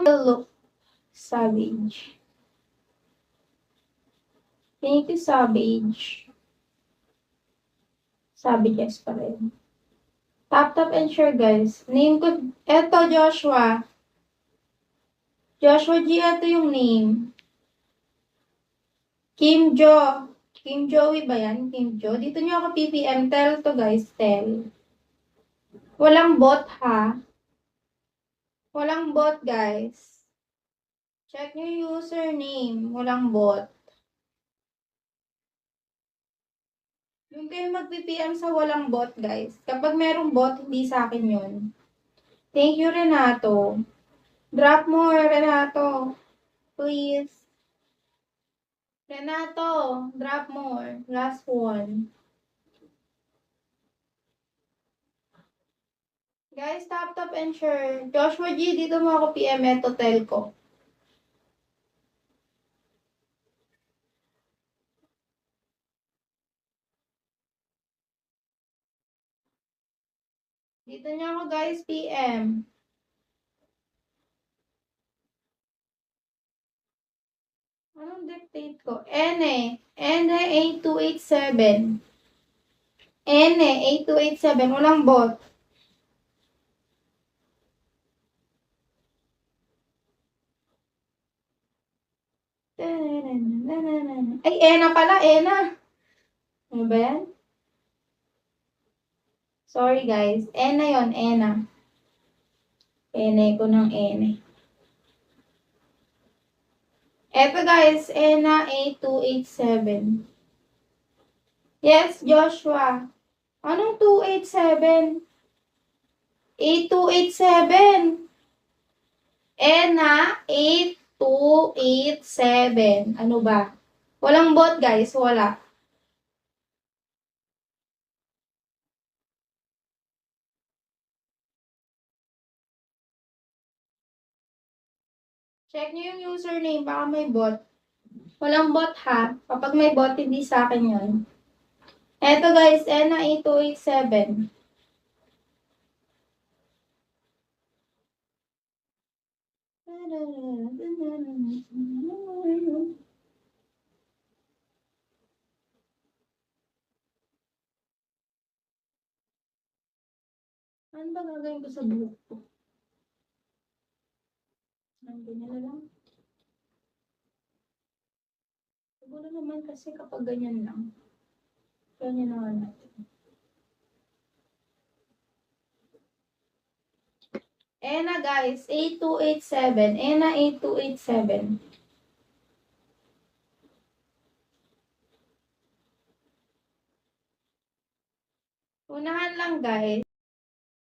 Look savage. Thank you, savage. Savages pa rin. Tap and share, guys. Name ko, eto, Joshua. Joshua G, eto yung name. Kim Jo. Kim Joey ba yan? Kim Jo. Dito nyo ako PPM. Tell to, guys. Tell. Walang bot, ha? Walang bot, guys. Check nyo yung username. Walang bot. Yung kayo mag-PPM sa walang bot, guys. Kapag merong bot, hindi sa akin yun. Thank you, Renato. Drop more, Renato. Please. Renato, drop more. Last one. Guys, tap and share. Joshua G, dito mo ako PM eto, tel ko. Dito niya ako, guys, PM. Anong dictate ko? N827. N8287. Walang bot. Ay, Ena pala, Ena. Ano ba yan? Sorry, guys. Ena yon, Ena. Ena ko ng Ena. Eto, guys, Ena 8287. Yes, Joshua. Anong 287? 8287. Ena 8287. Ano ba? Walang bot, guys. Wala. Check nyo yung username. Baka may bot. Walang bot, ha? Kapag may bot, hindi sa akin yun. Eto, guys. Ena 8287. Ano ba gagawin ko sa buhok ko? Ganyan na lang. Siguro naman kasi kapag ganyan lang. Ganyan naman natin. Ena, guys. 8287. Ena 8287. Unahan lang, guys.